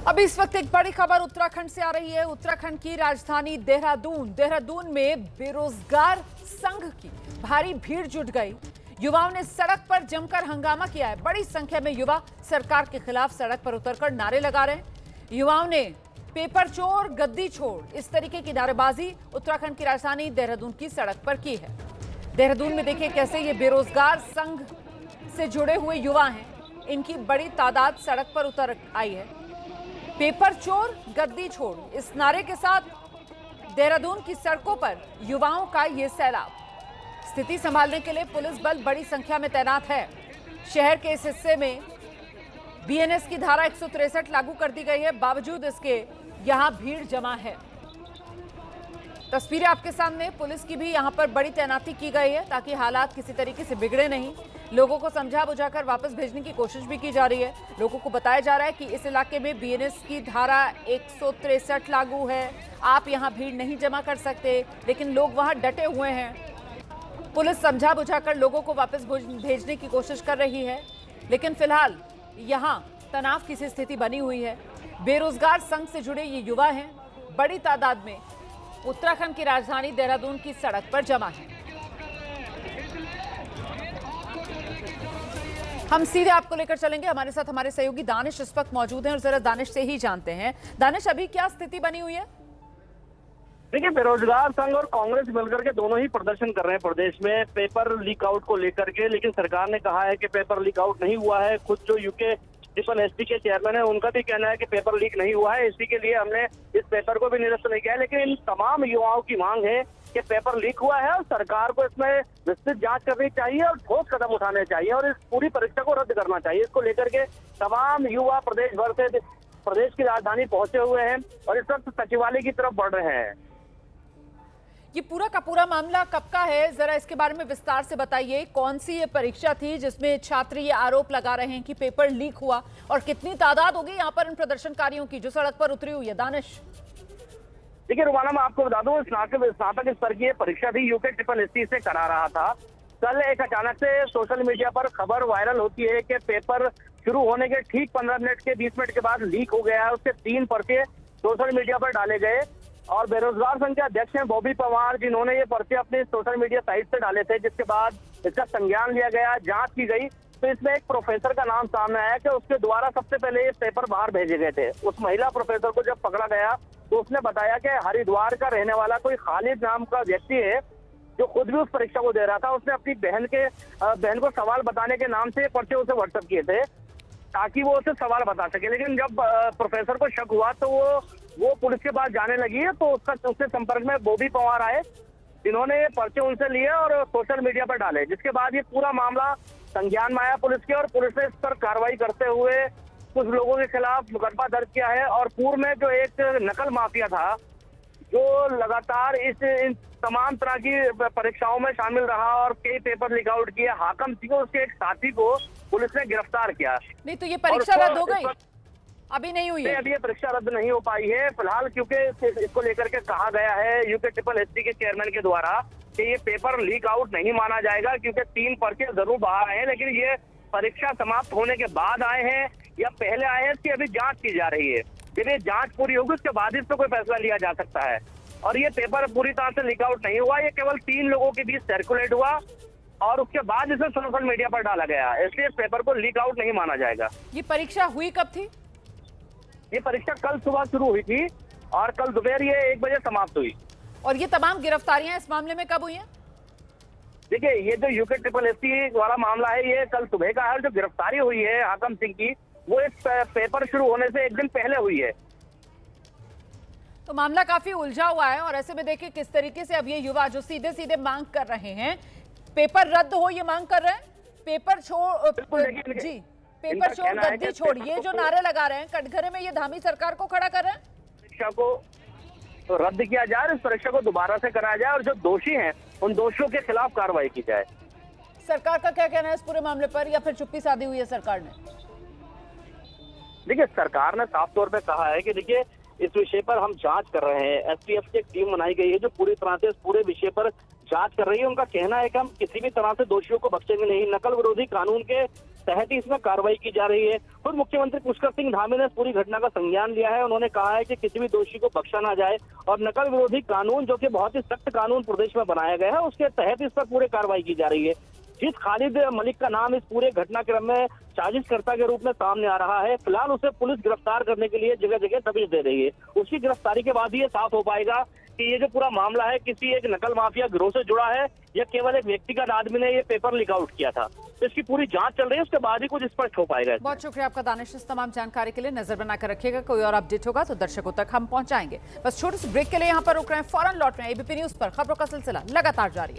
अभी इस वक्त एक बड़ी खबर उत्तराखंड से आ रही है। उत्तराखंड की राजधानी देहरादून में बेरोजगार संघ की भारी भीड़ जुट गई। युवाओं ने सड़क पर जमकर हंगामा किया है। बड़ी संख्या में युवा सरकार के खिलाफ सड़क पर उतरकर नारे लगा रहे हैं। युवाओं ने पेपर चोर, गद्दी छोड़, इस तरीके की नारेबाजी उत्तराखंड की राजधानी देहरादून की सड़क पर की है। देहरादून में देखिए कैसे ये बेरोजगार संघ से जुड़े हुए युवा हैं, इनकी बड़ी तादाद सड़क पर उतर आई है। पेपर चोर, गद्दी छोड़, इस नारे के साथ देहरादून की सड़कों पर युवाओं का ये सैलाब। स्थिति संभालने के लिए पुलिस बल बड़ी संख्या में तैनात है। शहर के इस हिस्से में बीएनएस की धारा 163 लागू कर दी गई है। बावजूद इसके यहां भीड़ जमा है। तस्वीरें आपके सामने। पुलिस की भी यहां पर बड़ी तैनाती की गई है ताकि हालात किसी तरीके से बिगड़े नहीं। लोगों को समझा बुझाकर वापस भेजने की कोशिश भी की जा रही है। लोगों को बताया जा रहा है कि इस इलाके में बीएनएस की धारा 163 लागू है, आप यहां भीड़ नहीं जमा कर सकते, लेकिन लोग वहां डटे हुए हैं। पुलिस समझा बुझाकर लोगों को वापस भेजने की कोशिश कर रही है, लेकिन फिलहाल यहां तनाव की सी स्थिति बनी हुई है। बेरोजगार संघ से जुड़े ये युवा हैं, बड़ी तादाद में उत्तराखंड की राजधानी देहरादून की सड़क पर जमा है। हम सीधे आपको लेकर चलेंगे। हमारे साथ हमारे सहयोगी दानिश इस वक्त मौजूद हैं और जरा दानिश से ही जानते हैं। दानिश, अभी क्या स्थिति बनी हुई है? देखिए, बेरोजगार संघ और कांग्रेस मिलकर के दोनों ही प्रदर्शन कर रहे हैं प्रदेश में पेपर लीक आउट को लेकर के, लेकिन सरकार ने कहा है कि पेपर लीक आउट नहीं हुआ है। खुद जो यूके ट्रिपल एसटी के चेयरमैन है, उनका भी कहना है कि पेपर लीक नहीं हुआ है, इसी के लिए हमने इस पेपर को भी निरस्त नहीं किया है। लेकिन इन तमाम युवाओं की मांग है कि पेपर लीक हुआ है और सरकार को इसमें विस्तृत जांच करनी चाहिए और ठोस कदम उठाने चाहिए और इस पूरी परीक्षा को रद्द करना चाहिए। इसको लेकर के तमाम युवा प्रदेश भर से प्रदेश की राजधानी पहुंचे हुए हैं और इस वक्त सचिवालय की तरफ बढ़ रहे हैं। ये पूरा का पूरा मामला कब का है, जरा इसके बारे में विस्तार से बताइए। कौन सी ये परीक्षा थी जिसमें छात्र ये आरोप लगा रहे हैं कि पेपर लीक हुआ, और कितनी तादाद होगी यहाँ पर इन प्रदर्शनकारियों की जो सड़क पर उतरी हुई है? दानिश, देखिए रुमाना, मैं आपको बता दूं, स्नातक स्तर की परीक्षा थी, यूके ट्रिपल एसटी से करा रहा था। कल एक अचानक से सोशल मीडिया पर खबर वायरल होती है कि पेपर शुरू होने के ठीक 15 मिनट के 20 मिनट के बाद लीक हो गया है। उसके 3 पर्चे सोशल मीडिया पर डाले गए और बेरोजगार संघ के अध्यक्ष हैं बॉबी पवार, जिन्होंने ये पर्चे अपने सोशल मीडिया साइट से डाले थे, जिसके बाद इसका संज्ञान लिया गया, जांच की गई। तो इसमें एक प्रोफेसर का नाम सामने आया कि उसके द्वारा सबसे पहले ये पेपर बाहर भेजे गए थे। उस महिला प्रोफेसर को जब पकड़ा गया तो उसने बताया कि हरिद्वार का रहने वाला कोई खालिद नाम का व्यक्ति है जो खुद भी उस परीक्षा को दे रहा था। उसने अपनी बहन को सवाल बताने के नाम से पर्चे उसे व्हाट्सएप किए थे ताकि वो उसे सवाल बता सके। लेकिन जब प्रोफेसर को शक हुआ तो वो पुलिस के पास जाने लगी है, तो उसके संपर्क में बॉबी पवार आए, जिन्होंने ये पर्चे उनसे लिए और सोशल मीडिया पर डाले, जिसके बाद ये पूरा मामला संज्ञान में आया पुलिस के और पुलिस ने इस पर कार्रवाई करते हुए कुछ लोगों के खिलाफ मुकदमा दर्ज किया है। और पूर्व में जो एक नकल माफिया था जो लगातार इन तमाम तरह की परीक्षाओं में शामिल रहा और कई पेपर लीक आउट किए, हाकम सिंह, उसके एक साथी को पुलिस ने गिरफ्तार किया। नहीं तो ये परीक्षा रद्द हो गई? अभी नहीं हुई है? अभी ये परीक्षा रद्द नहीं हो पाई है फिलहाल, क्योंकि इसको लेकर के कहा गया है यूके ट्रिपल एसटी के चेयरमैन के द्वारा कि ये पेपर लीक आउट नहीं माना जाएगा, क्योंकि 3 पर्चे जरूर बाहर आए हैं, लेकिन ये परीक्षा समाप्त होने के बाद आए हैं या पहले आए हैं, इसकी अभी जांच की जा रही है। जब ये जांच पूरी होगी उसके बाद इस पर कोई फैसला लिया जा सकता है। और ये पेपर पूरी तरह से लीक आउट नहीं हुआ, ये केवल 3 लोगों के बीच सर्कुलेट हुआ और उसके बाद इसे सोशल मीडिया पर डाला गया, इसलिए इस पेपर को लीक आउट नहीं माना जाएगा। ये परीक्षा हुई कब थी? ये परीक्षा कल सुबह शुरू हुई थी और कल दोपहर ये 1 बजे समाप्त हुई। और ये तमाम गिरफ्तारियां इस मामले में कब हुई हैं? देखिए, ये जो यूके ट्रिपल एसटी वाला मामला है ये कल सुबह का है। जो गिरफ्तारी हुई है हाकम सिंह की, वो इस पेपर शुरू होने से 1 दिन पहले हुई है। तो मामला काफी उलझा हुआ है और ऐसे में देखिए किस तरीके से अब ये युवा जो सीधे सीधे मांग कर रहे हैं, पेपर रद्द हो, ये मांग कर रहे हैं। पेपर छोड़ जी, पेपर छोड़, गद्दी छोड़, ये जो नारे लगा रहे हैं, कटघरे में ये धामी सरकार को खड़ा कर रहे हैं। परीक्षा को रद्द किया जाए, इस परीक्षा को दोबारा से कराया जाए और जो दोषी हैं उन दोषियों के खिलाफ कार्रवाई की जाए। सरकार का क्या कहना है इस पूरे मामले पर, या फिर चुप्पी साधी हुई है सरकार ने? देखिए, सरकार ने साफ तौर पे कहा है कि देखिए इस विषय पर हम जांच कर रहे हैं। एसटीएफ की एक टीम बनाई गई है जो पूरी तरह से इस पूरे विषय पर जांच कर रही है। उनका कहना है कि हम किसी भी तरह से दोषियों को बख्शेंगे नहीं। नकल विरोधी कानून के तहत ही इसमें कार्रवाई की जा रही है। खुद मुख्यमंत्री पुष्कर सिंह धामी ने पूरी घटना का संज्ञान लिया है। उन्होंने कहा है कि किसी भी दोषी को बख्शा ना जाए और नकल विरोधी कानून, जो कि बहुत ही सख्त कानून प्रदेश में बनाया गया है, उसके तहत इस पर पूरी कार्रवाई की जा रही है। जिस खालिद मलिक का नाम इस पूरे घटनाक्रम में साजिशकर्ता के रूप में सामने आ रहा है, फिलहाल उसे पुलिस गिरफ्तार करने के लिए जगह जगह दबिश दे रही है। उसकी गिरफ्तारी के बाद ही ये साफ हो पाएगा कि ये जो पूरा मामला है किसी एक नकल माफिया गिरोह से जुड़ा है या केवल एक व्यक्तिगत आदमी ने ये पेपर लीक आउट किया था। तो इसकी पूरी जांच चल रही है, उसके बाद ही कुछ स्पष्ट हो पाएगा। बहुत शुक्रिया आपका दानिश, इस तमाम जानकारी के लिए। नजर बनाकर रखिएगा, कोई और अपडेट होगा तो दर्शकों तक हम पहुंचाएंगे। बस छोटे से ब्रेक के लिए यहाँ पर रुक रहे हैं, फौरन लौट रहे हैं। एबीपी न्यूज पर खबरों का सिलसिला लगातार जारी है।